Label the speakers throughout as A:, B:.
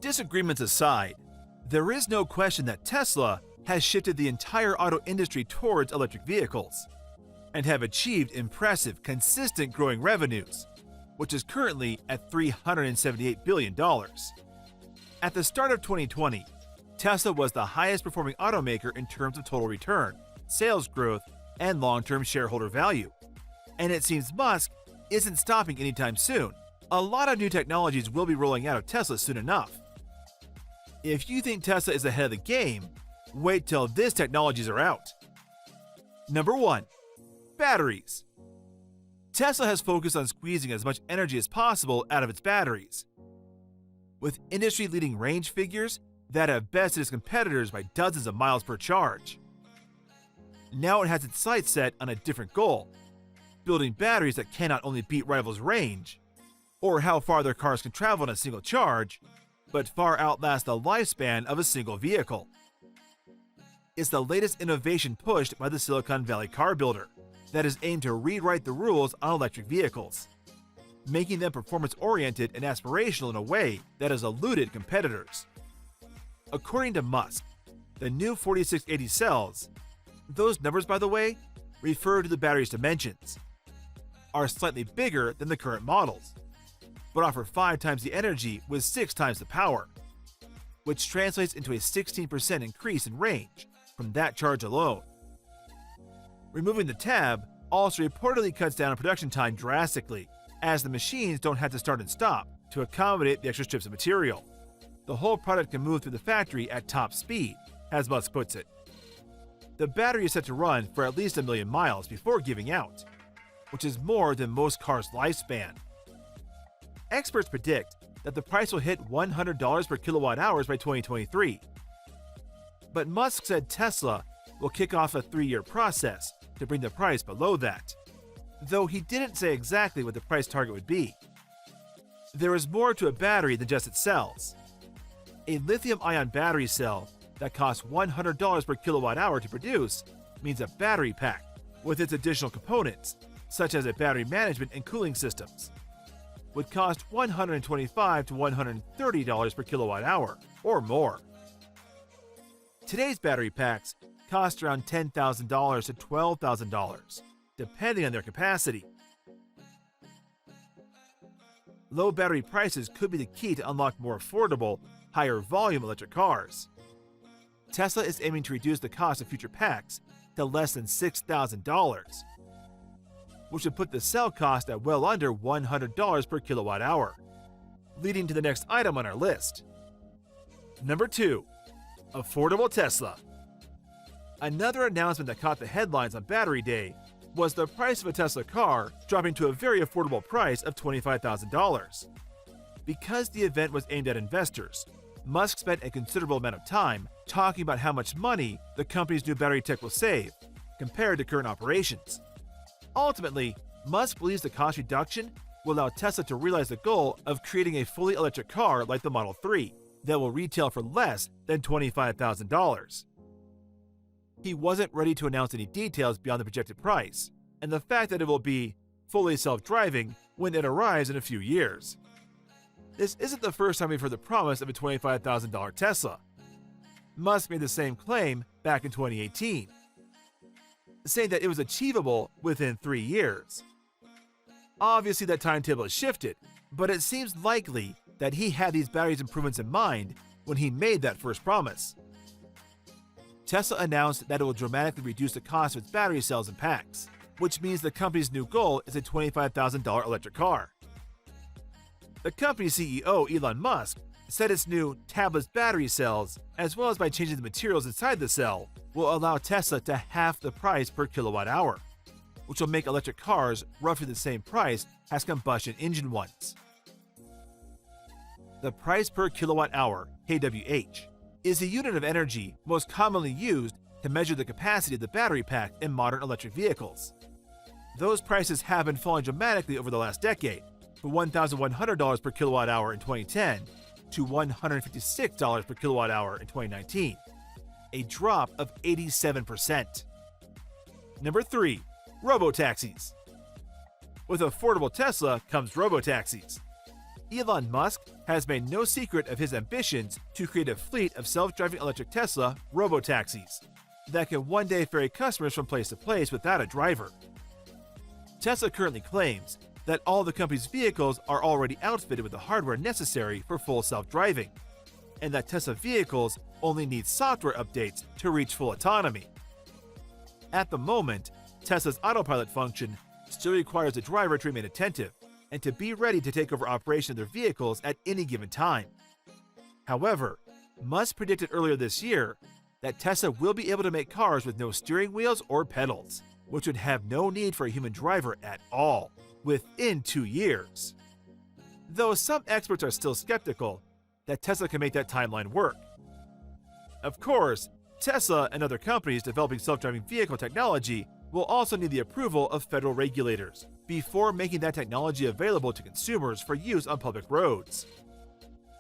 A: Disagreements aside, there is no question that Tesla has shifted the entire auto industry towards electric vehicles and have achieved impressive, consistent growing revenues, which is currently at $378 billion. At the start of 2020, Tesla was the highest performing automaker in terms of total return, sales growth, and long-term shareholder value. And it seems Musk isn't stopping anytime soon. A lot of new technologies will be rolling out of Tesla soon enough. If you think Tesla is ahead of the game, wait till these technologies are out. Number 1. Batteries. Tesla has focused on squeezing as much energy as possible out of its batteries. With industry-leading range figures that have bested its competitors by dozens of miles per charge. Now it has its sights set on a different goal, building batteries that cannot only beat rivals' range, or how far their cars can travel on a single charge, but far outlast the lifespan of a single vehicle. It's the latest innovation pushed by the Silicon Valley car builder that is aimed to rewrite the rules on electric vehicles, making them performance-oriented and aspirational in a way that has eluded competitors. According to Musk, the new 4680 cells, those numbers, by the way, refer to the battery's dimensions, are slightly bigger than the current models, but offer 5 times the energy with 6 times the power, which translates into a 16% increase in range from that charge alone. Removing the tab also reportedly cuts down on production time drastically, as the machines don't have to start and stop to accommodate the extra strips of material. The whole product can move through the factory at top speed, as Musk puts it. The battery is set to run for at least 1 million miles before giving out, which is more than most cars' lifespan. Experts predict that the price will hit $100 per kilowatt hours by 2023. But Musk said Tesla will kick off a 3-year process to bring the price below that, though he didn't say exactly what the price target would be. There is more to a battery than just its cells. A lithium-ion battery cell that costs $100 per kilowatt hour to produce means a battery pack with its additional components, such as a battery management and cooling systems, would cost $125 to $130 per kilowatt hour or more. Today's battery packs cost around $10,000 to $12,000, depending on their capacity. Low battery prices could be the key to unlock more affordable, higher volume electric cars. Tesla is aiming to reduce the cost of future packs to less than $6,000, which would put the cell cost at well under $100 per kilowatt hour, leading to the next item on our list. Number 2. Affordable Tesla. Another announcement that caught the headlines on Battery Day was the price of a Tesla car dropping to a very affordable price of $25,000. Because the event was aimed at investors, Musk spent a considerable amount of time talking about how much money the company's new battery tech will save compared to current operations. Ultimately, Musk believes the cost reduction will allow Tesla to realize the goal of creating a fully electric car like the Model 3 that will retail for less than $25,000. He wasn't ready to announce any details beyond the projected price, and the fact that it will be fully self-driving when it arrives in a few years. This isn't the first time we've heard the promise of a $25,000 Tesla. Musk made the same claim back in 2018, saying that it was achievable within 3 years. Obviously that timetable has shifted, but it seems likely that he had these batteries improvements in mind when he made that first promise. Tesla announced that it will dramatically reduce the cost of its battery cells and packs, which means the company's new goal is a $25,000 electric car. The company's CEO, Elon Musk, said its new tabless battery cells, as well as by changing the materials inside the cell, will allow Tesla to half the price per kilowatt hour, which will make electric cars roughly the same price as combustion engine ones. The price per kilowatt hour, kWh, is the unit of energy most commonly used to measure the capacity of the battery pack in modern electric vehicles. Those prices have been falling dramatically over the last decade, from $1,100 per kilowatt hour in 2010 to $156 per kilowatt hour in 2019, a drop of 87%. Number 3. Robo Taxis. With affordable Tesla comes Robo Taxis. Elon Musk has made no secret of his ambitions to create a fleet of self-driving electric Tesla Robo Taxis that can one day ferry customers from place to place without a driver. Tesla currently claims that all the company's vehicles are already outfitted with the hardware necessary for full self-driving, and that Tesla vehicles only need software updates to reach full autonomy. At the moment, Tesla's autopilot function still requires the driver to remain attentive and to be ready to take over operation of their vehicles at any given time. However, Musk predicted earlier this year that Tesla will be able to make cars with no steering wheels or pedals, which would have no need for a human driver at all, within 2 years. Though some experts are still skeptical that Tesla can make that timeline work. Of course, Tesla and other companies developing self-driving vehicle technology will also need the approval of federal regulators before making that technology available to consumers for use on public roads.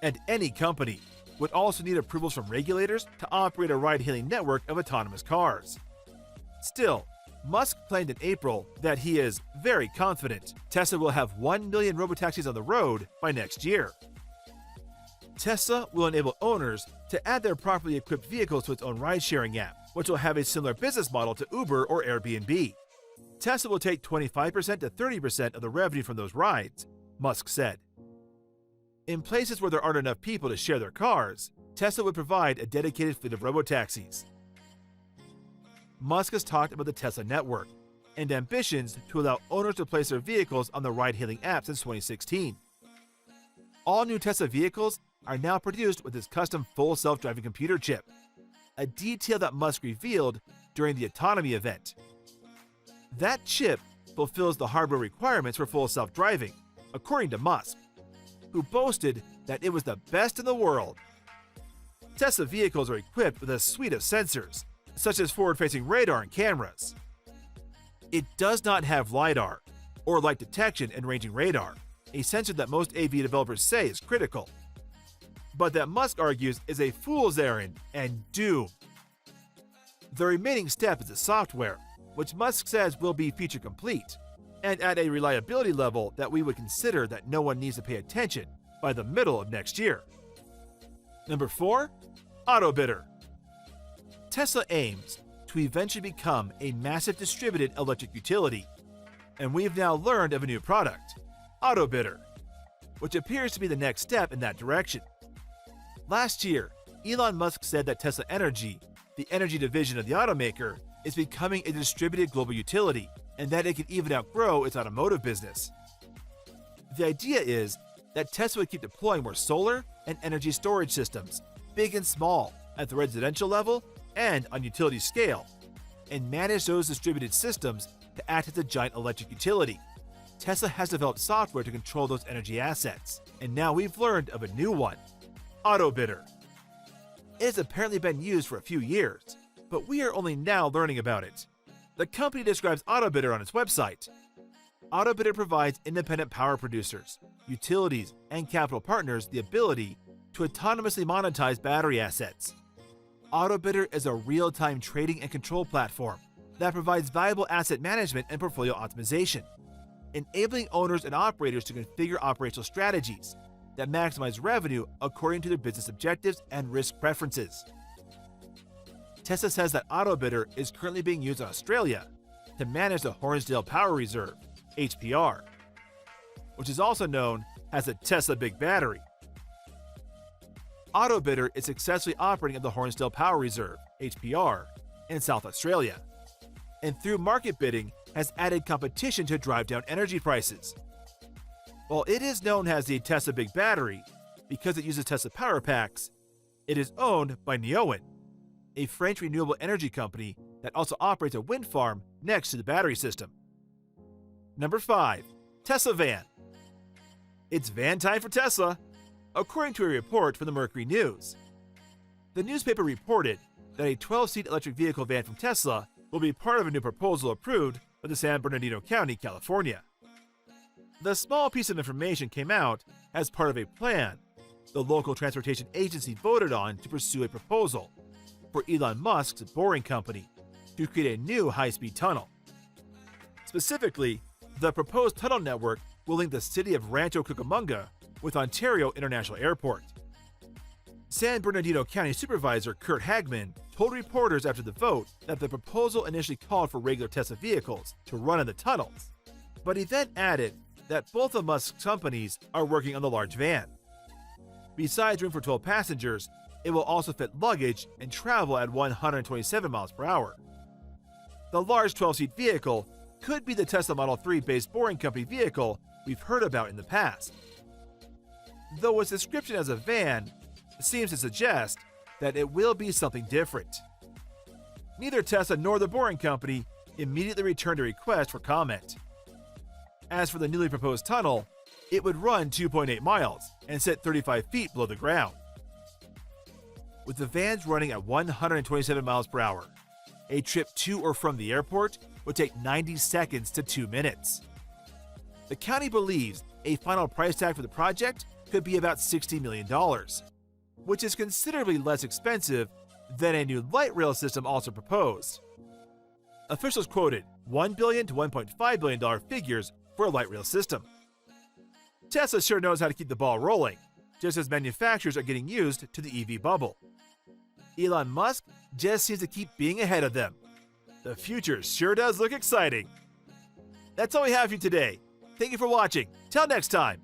A: And any company would also need approvals from regulators to operate a ride-hailing network of autonomous cars. Still, Musk claimed in April that he is very confident Tesla will have 1 million robotaxis on the road by next year. Tesla will enable owners to add their properly equipped vehicles to its own ride-sharing app, which will have a similar business model to Uber or Airbnb. Tesla will take 25% to 30% of the revenue from those rides, Musk said. In places where there aren't enough people to share their cars, Tesla would provide a dedicated fleet of robotaxis. Musk has talked about the Tesla network and ambitions to allow owners to place their vehicles on the ride-hailing app since 2016. All new Tesla vehicles are now produced with his custom full self-driving computer chip, a detail that Musk revealed during the autonomy event. That chip fulfills the hardware requirements for full self-driving, according to Musk, who boasted that it was the best in the world. Tesla vehicles are equipped with a suite of sensors, such as forward-facing radar and cameras. It does not have LiDAR, or light detection and ranging radar, a sensor that most AV developers say is critical, but that Musk argues is a fool's errand and doom. The remaining step is the software, which Musk says will be feature complete, and at a reliability level that we would consider that no one needs to pay attention by the middle of next year. Number 4. AutoBidder. Tesla aims to eventually become a massive distributed electric utility, and we've now learned of a new product, AutoBidder, which appears to be the next step in that direction. Last year, Elon Musk said that Tesla Energy, the energy division of the automaker, is becoming a distributed global utility, and that it can even outgrow its automotive business. The idea is that Tesla would keep deploying more solar and energy storage systems, big and small, at the residential level and on utility scale, and manage those distributed systems to act as a giant electric utility. Tesla has developed software to control those energy assets, and now we've learned of a new one, AutoBidder. It has apparently been used for a few years, but we are only now learning about it. The company describes AutoBidder on its website. AutoBidder provides independent power producers, utilities, and capital partners the ability to autonomously monetize battery assets. AutoBidder is a real-time trading and control platform that provides valuable asset management and portfolio optimization, enabling owners and operators to configure operational strategies that maximize revenue according to their business objectives and risk preferences. Tesla says that AutoBidder is currently being used in Australia to manage the Hornsdale Power Reserve, HPR, which is also known as the Tesla Big Battery. AutoBidder is successfully operating at the Hornsdale Power Reserve, HPR, in South Australia, and through market bidding has added competition to drive down energy prices. While it is known as the Tesla Big Battery because it uses Tesla power packs, it is owned by Neoen, a French renewable energy company that also operates a wind farm next to the battery system. Number 5. Tesla Van. It's van time for Tesla, according to a report from the Mercury News. The newspaper reported that a 12-seat electric vehicle van from Tesla will be part of a new proposal approved by the San Bernardino County, California. The small piece of information came out as part of a plan the local transportation agency voted on to pursue a proposal for Elon Musk's Boring Company to create a new high-speed tunnel. Specifically, the proposed tunnel network will link the city of Rancho Cucamonga with Ontario International Airport. San Bernardino County Supervisor Kurt Hagman told reporters after the vote that the proposal initially called for regular Tesla vehicles to run in the tunnels, but he then added that both of Musk's companies are working on the large van. Besides room for 12 passengers, it will also fit luggage and travel at 127 miles per hour. The large 12-seat vehicle could be the Tesla Model 3-based Boring Company vehicle we've heard about in the past, though its description as a van seems to suggest that it will be something different. Neither Tesla nor the Boring Company immediately returned a request for comment. As for the newly proposed tunnel, it would run 2.8 miles and sit 35 feet below the ground. With the vans running at 127 miles per hour, a trip to or from the airport would take 90 seconds to 2 minutes. The county believes a final price tag for the project could be about $60 million, which is considerably less expensive than a new light rail system also proposed. Officials quoted $1 billion to $1.5 billion figures for a light rail system. Tesla sure knows how to keep the ball rolling, just as manufacturers are getting used to the EV bubble. Elon Musk just seems to keep being ahead of them. The future sure does look exciting. That's all we have for you today. Thank you for watching. Till next time.